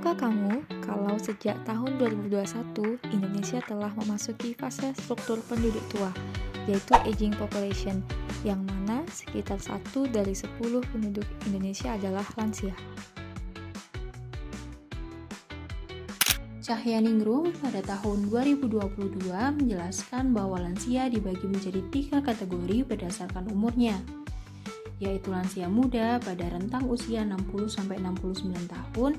Tahukah kamu kalau sejak tahun 2021 Indonesia telah memasuki fase struktur penduduk tua, yaitu aging population, yang mana sekitar 1 dari 10 penduduk Indonesia adalah lansia. Cahyaningrum pada tahun 2022 menjelaskan bahwa lansia dibagi menjadi 3 kategori berdasarkan umurnya, yaitu lansia muda pada rentang usia 60-69 tahun,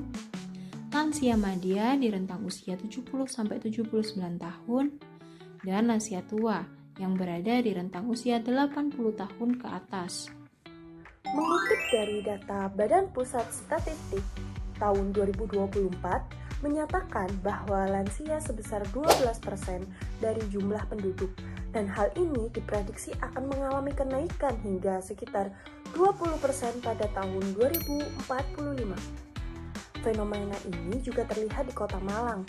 lansia madya di rentang usia 70-79 tahun, dan lansia tua yang berada di rentang usia 80 tahun ke atas. Mengutip dari data Badan Pusat Statistik tahun 2024, menyatakan bahwa lansia sebesar 12% dari jumlah penduduk, dan hal ini diprediksi akan mengalami kenaikan hingga sekitar 20% pada tahun 2045. Fenomena ini juga terlihat di Kota Malang,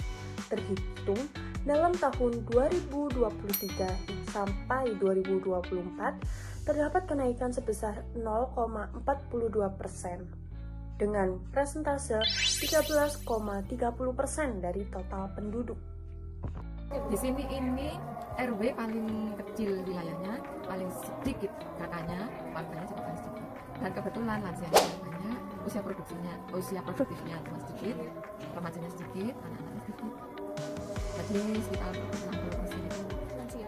terhitung dalam tahun 2023 sampai 2024 terdapat kenaikan sebesar 0,42% dengan persentase 13,30% dari total penduduk. Di sini ini RW paling kecil wilayahnya, paling sedikit kakaknya, warganya juga paling sedikit. Dan kebetulan lansianya banyak, usia produktifnya cuma sedikit, remajanya sedikit, anak-anaknya sedikit. Jadi sekitar 60% itu lansia.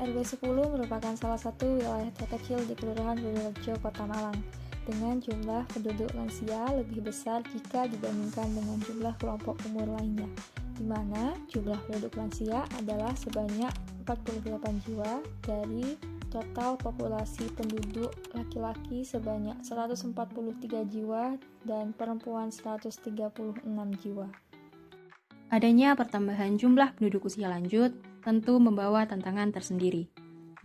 RW 10 merupakan salah satu wilayah terkecil di Kelurahan Purworejo, Kota Malang, dengan jumlah penduduk lansia lebih besar jika dibandingkan dengan jumlah kelompok umur lainnya, di mana jumlah penduduk lansia adalah sebanyak 48 jiwa dari total populasi penduduk laki-laki sebanyak 143 jiwa dan perempuan 136 jiwa. Adanya pertambahan jumlah penduduk usia lanjut tentu membawa tantangan tersendiri.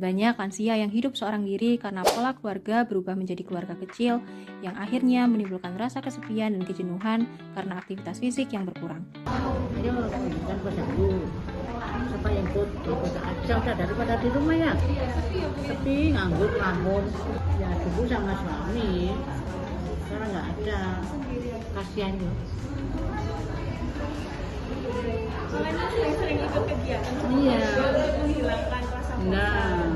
Banyak lansia yang hidup seorang diri karena pola keluarga berubah menjadi keluarga kecil yang akhirnya menimbulkan rasa kesepian dan kejenuhan karena aktivitas fisik yang berkurang. Dia menunjukkan padaku supaya ikut aja udah daripada di rumah ya. Tapi nganggur nganggur ya dulu sama suami, sekarang nggak ada, kasihan ya. Makanya sering-sering ikut kegiatan Iya. untuk menghilangkan rasa bosan. Nah,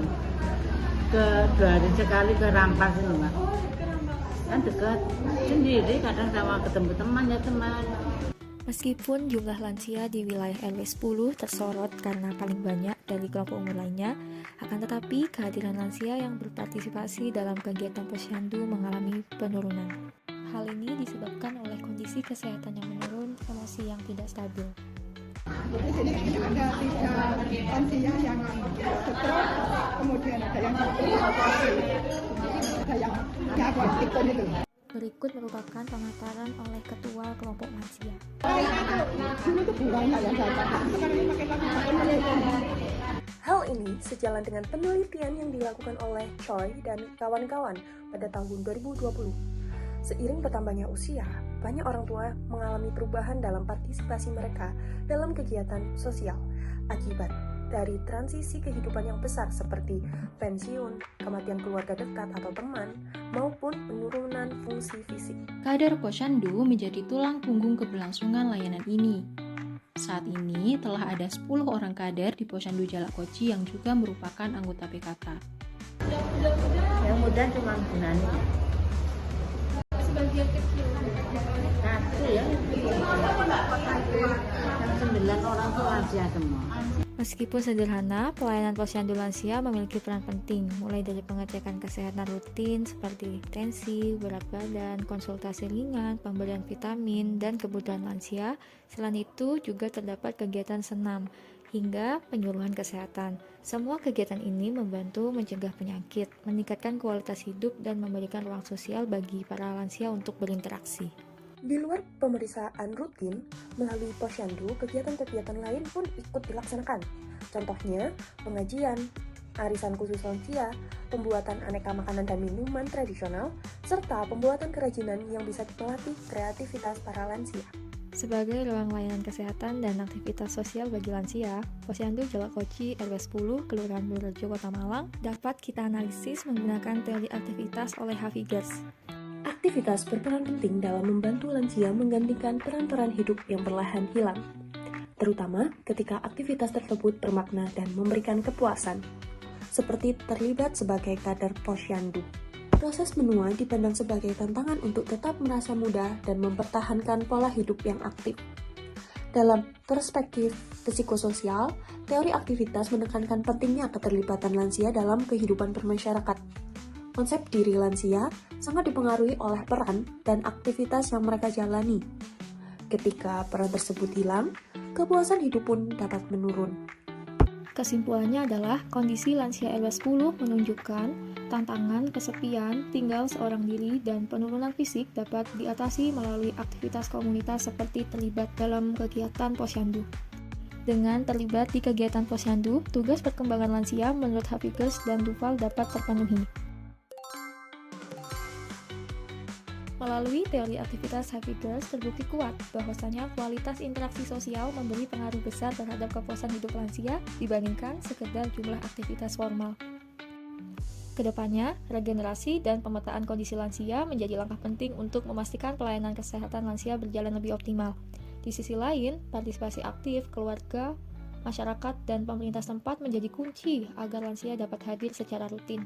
ke 2 hari sekali ke Rampas itu Mbak. Kan dekat sendiri, kadang sama ketemu teman ya teman. Meskipun jumlah lansia di wilayah RW 10 tersorot karena paling banyak dari kelompok umur lainnya, akan tetapi kehadiran lansia yang berpartisipasi dalam kegiatan posyandu mengalami penurunan. Hal ini disebabkan oleh kondisi kesehatan yang menurun, emosi yang tidak stabil. Di sini ada 3 lansia yang stroke, kemudian ada yang sakit, ada yang gawat itu. Berikut merupakan pemaparan oleh Ketua Kelompok Lansia. Dulu itu bulannya yang datang, sekarang ini pakai Hal ini sejalan dengan penelitian yang dilakukan oleh Choi dan kawan-kawan pada tahun 2020. Seiring bertambahnya usia, banyak orang tua mengalami perubahan dalam partisipasi mereka dalam kegiatan sosial akibat dari transisi kehidupan yang besar seperti pensiun, kematian keluarga dekat atau teman, maupun penurunan fungsi fisik. Kader Posyandu menjadi tulang punggung keberlangsungan layanan ini. Saat ini telah ada 10 orang kader di Posyandu Jalakkoci yang juga merupakan anggota PKK. Yang muda cuma Gunani. Sebagian kecil. Satu ya. Yang 9 orang itu lansia semua. Meskipun sederhana, pelayanan posyandu lansia memiliki peran penting, mulai dari pengecekan kesehatan rutin seperti tensi, berat badan, konsultasi ringan, pemberian vitamin, dan kebutuhan lansia. Selain itu, juga terdapat kegiatan senam, hingga penyuluhan kesehatan. Semua kegiatan ini membantu mencegah penyakit, meningkatkan kualitas hidup, dan memberikan ruang sosial bagi para lansia untuk berinteraksi. Di luar pemeriksaan rutin, melalui posyandu, kegiatan-kegiatan lain pun ikut dilaksanakan. Contohnya, pengajian, arisan khusus lansia, pembuatan aneka makanan dan minuman tradisional, serta pembuatan kerajinan yang bisa melatih kreativitas para lansia. Sebagai ruang layanan kesehatan dan aktivitas sosial bagi lansia, Posyandu Jalakkoci RW 10 Kelurahan Purworejo Kota Malang dapat kita analisis menggunakan teori aktivitas oleh Havigers. Aktivitas berperan penting dalam membantu lansia menggantikan peran-peran hidup yang perlahan hilang, terutama ketika aktivitas tersebut bermakna dan memberikan kepuasan, seperti terlibat sebagai kader posyandu. Proses menua dipandang sebagai tantangan untuk tetap merasa muda dan mempertahankan pola hidup yang aktif. Dalam perspektif psikososial, teori aktivitas menekankan pentingnya keterlibatan lansia dalam kehidupan bermasyarakat. Konsep diri lansia sangat dipengaruhi oleh peran dan aktivitas yang mereka jalani. Ketika peran tersebut hilang, kepuasan hidup pun dapat menurun. Kesimpulannya adalah kondisi lansia RW 10 menunjukkan tantangan kesepian, tinggal seorang diri, dan penurunan fisik dapat diatasi melalui aktivitas komunitas seperti terlibat dalam kegiatan posyandu. Dengan terlibat di kegiatan posyandu, tugas perkembangan lansia menurut Havigers dan Duval dapat terpenuhi. Melalui teori aktivitas Havigers terbukti kuat bahwasanya kualitas interaksi sosial memberi pengaruh besar terhadap kepuasan hidup lansia dibandingkan sekedar jumlah aktivitas formal. Kedepannya, regenerasi dan pemetaan kondisi lansia menjadi langkah penting untuk memastikan pelayanan kesehatan lansia berjalan lebih optimal. Di sisi lain, partisipasi aktif keluarga, masyarakat, dan pemerintah setempat menjadi kunci agar lansia dapat hadir secara rutin.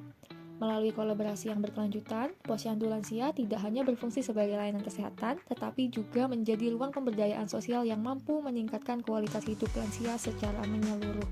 Melalui kolaborasi yang berkelanjutan, posyandu lansia tidak hanya berfungsi sebagai layanan kesehatan, tetapi juga menjadi ruang pemberdayaan sosial yang mampu meningkatkan kualitas hidup lansia secara menyeluruh.